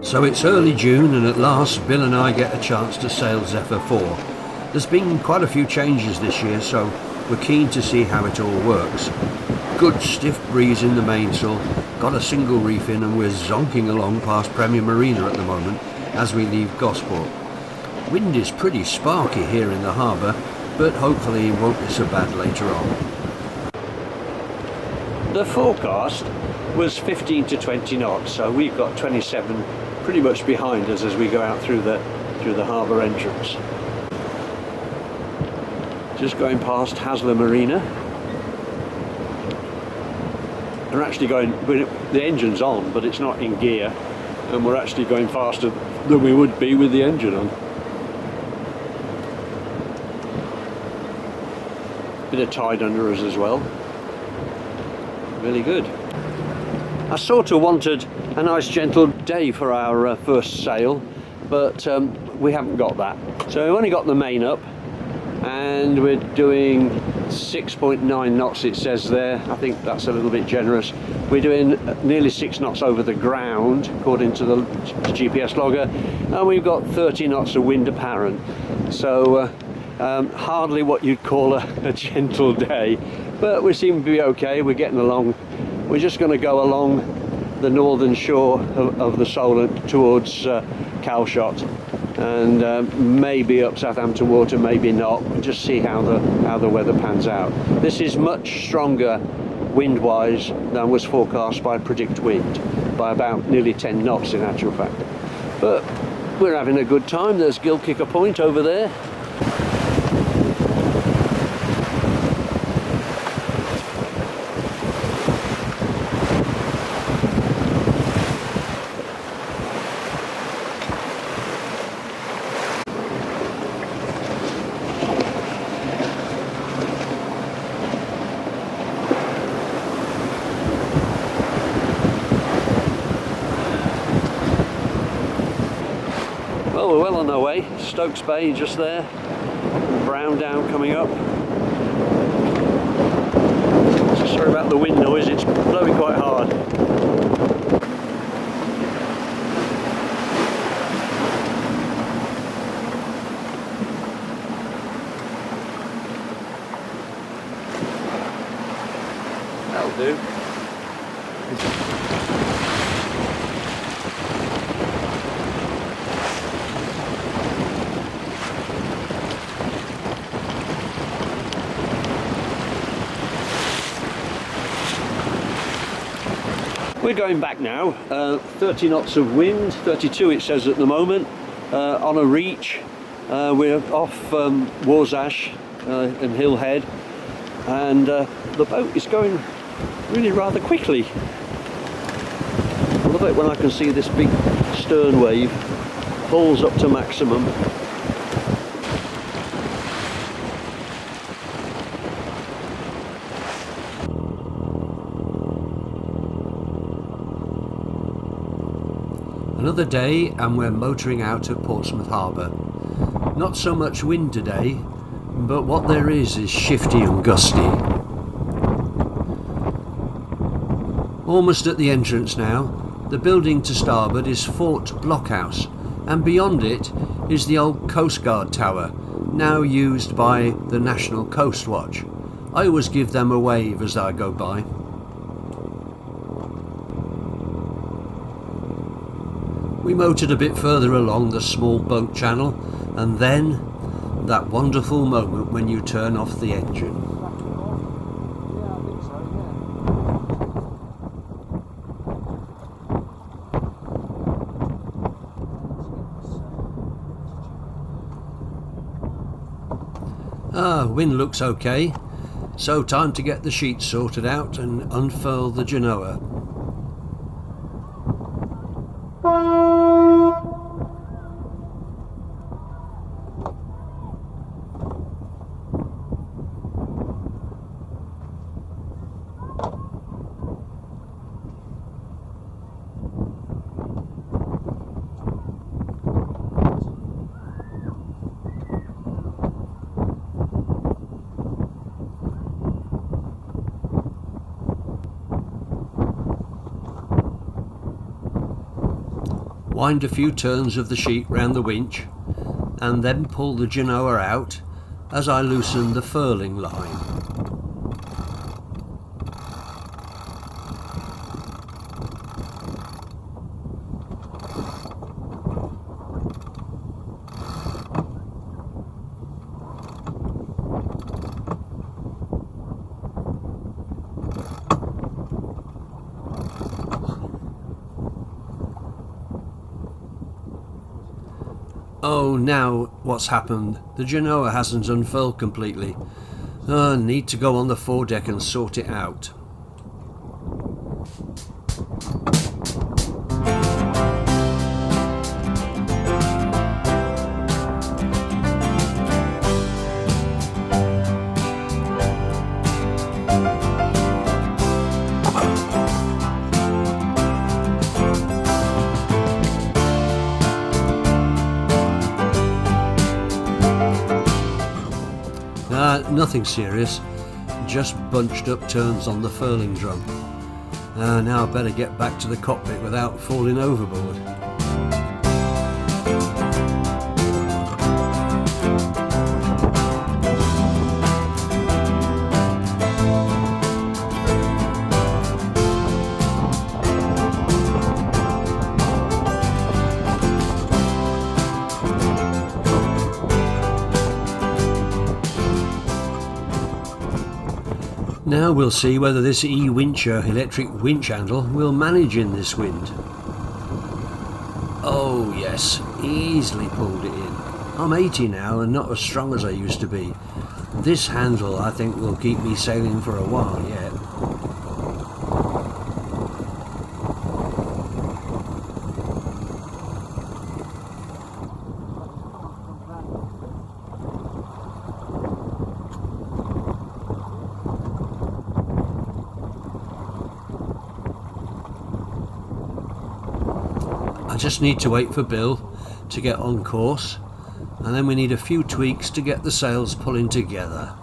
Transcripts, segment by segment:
So it's early June and at last Bill and I get a chance to sail Zephyr IV. There's been quite a few changes this year, so we're keen to see how it all works. Good stiff breeze in the mainsail, got a single reef in, and we're zonking along past Premier Marina at the moment as we leave Gosport. Wind is pretty sparky here in the harbour, but hopefully it won't be so bad later on. The forecast was 15 to 20 knots, so we've got 27 pretty much behind us as we go out through the harbour entrance. Just going past Hasler Marina. We're actually going, the engine's on, but it's not in gear, and we're actually going faster than we would be with the engine on. Bit of tide under us as well. Really good. I sort of wanted a nice gentle day for our first sail, but we haven't got that. So we've only got the main up, and we're doing 6.9 knots it says there. I think that's a little bit generous. We're doing nearly 6 knots over the ground according to the GPS logger, and we've got 30 knots of wind apparent. So hardly what you'd call a gentle day, but we seem to be okay. We're getting along. We're just going to go along the northern shore of the Solent towards Calshot, and maybe up Southampton Water, maybe not. We'll just see how the weather pans out. This is much stronger wind-wise than was forecast by Predict Wind, by about nearly 10 knots in actual fact. But we're having a good time. There's Gill Kicker Point over there. Well, we're well on our way. Stokes Bay just there. Brown Down coming up. So sorry about the wind noise, it's blowing quite hard. That'll do. We're going back now, 30 knots of wind, 32 it says at the moment, on a reach. We're off Warsash and Hill Head, and the boat is going really rather quickly. I love it when I can see this big stern wave, pulls up to maximum. Another day and we're motoring out of Portsmouth Harbour. Not so much wind today, but what there is shifty and gusty. Almost at the entrance now. The building to starboard is Fort Blockhouse, and beyond it is the old Coast Guard Tower, now used by the National Coast Watch. I always give them a wave as I go by. We motored a bit further along the small boat channel, and then that wonderful moment when you turn off the engine. Wind looks okay, so time to get the sheets sorted out and unfurl the Genoa. wind a few turns of the sheet round the winch, and then pull the genoa out as I loosen the furling line. Oh, now what's happened? The genoa hasn't unfurled completely. Need to go on the foredeck and sort it out. Nothing serious, just bunched up turns on the furling drum. Now I better get back to the cockpit without falling overboard. Now we'll see whether this E-wincher electric winch handle will manage in this wind. Oh yes, easily pulled it in. I'm 80 now and not as strong as I used to be. This handle I think will keep me sailing for a while yet. I just need to wait for Bill to get on course, and then we need a few tweaks to get the sails pulling together.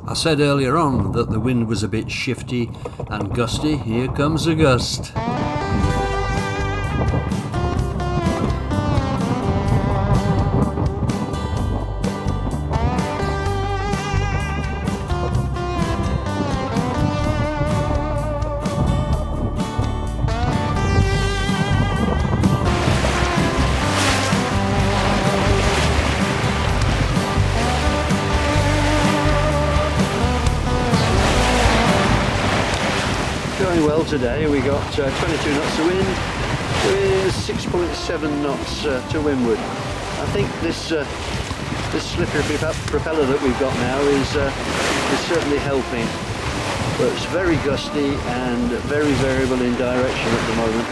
I said earlier on that the wind was a bit shifty and gusty. Here comes a gust. Going well today. We got 22 knots of wind with 6.7 knots to windward. I think this slippery propeller that we've got now is certainly helping, but it's very gusty and very variable in direction at the moment.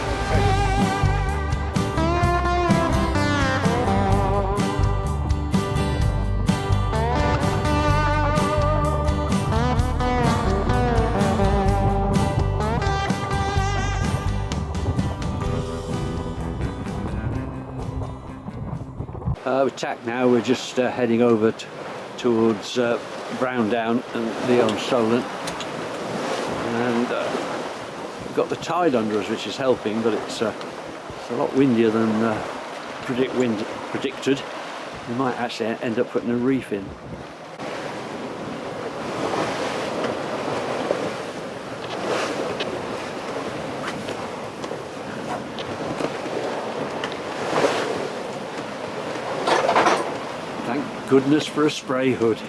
With tack now, we're just heading over towards Brown Down and Leon Solent, and we've got the tide under us, which is helping, but it's a lot windier than predicted. We might actually end up putting a reef in. Thank goodness for a spray hood.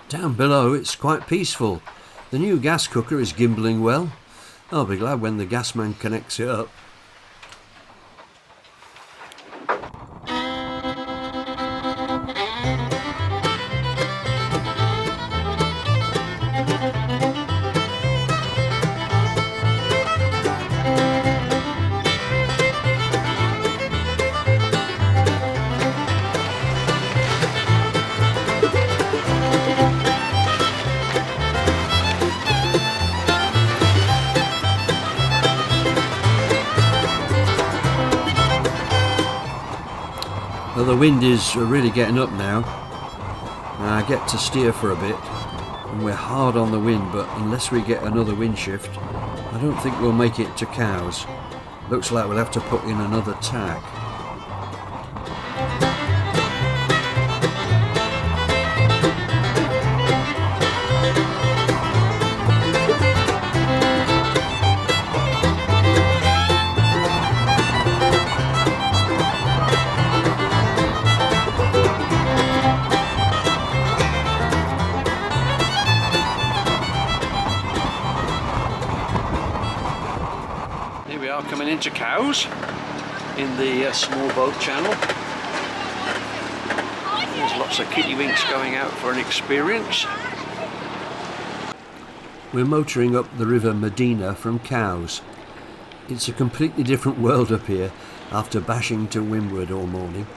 Down below it's quite peaceful. The new gas cooker is gimbling well. I'll be glad when the gas man connects it up. Well, the wind is really getting up now. I get to steer for a bit, and we're hard on the wind, but unless we get another wind shift, I don't think we'll make it to Cowes. Looks like we'll have to put in another tack. Coming into Cowes in the small boat channel. There's lots of kittywinks going out for an experience. We're motoring up the River Medina from Cowes. It's a completely different world up here after bashing to windward all morning.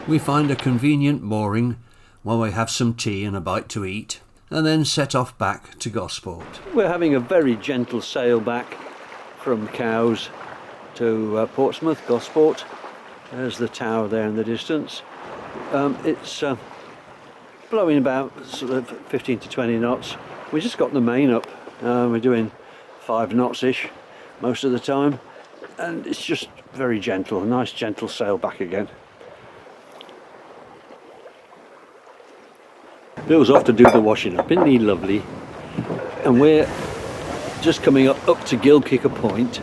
We find a convenient mooring while we have some tea and a bite to eat, and then set off back to Gosport. We're having a very gentle sail back from Cowes to Portsmouth, Gosport. There's the tower there in the distance. It's blowing about sort of 15 to 20 knots. We just got the main up. We're doing 5 knots-ish most of the time. and it's just very gentle, a nice gentle sail back again. Bill's off to do the washing up, isn't he lovely? And we're just coming up to Gilkicker Point.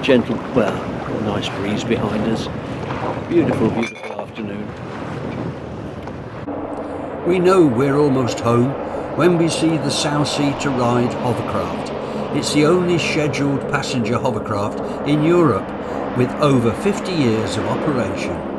Gentle, well, a nice breeze behind us. Beautiful, beautiful afternoon. We know we're almost home when we see the South Sea to Ride hovercraft. It's the only scheduled passenger hovercraft in Europe with over 50 years of operation.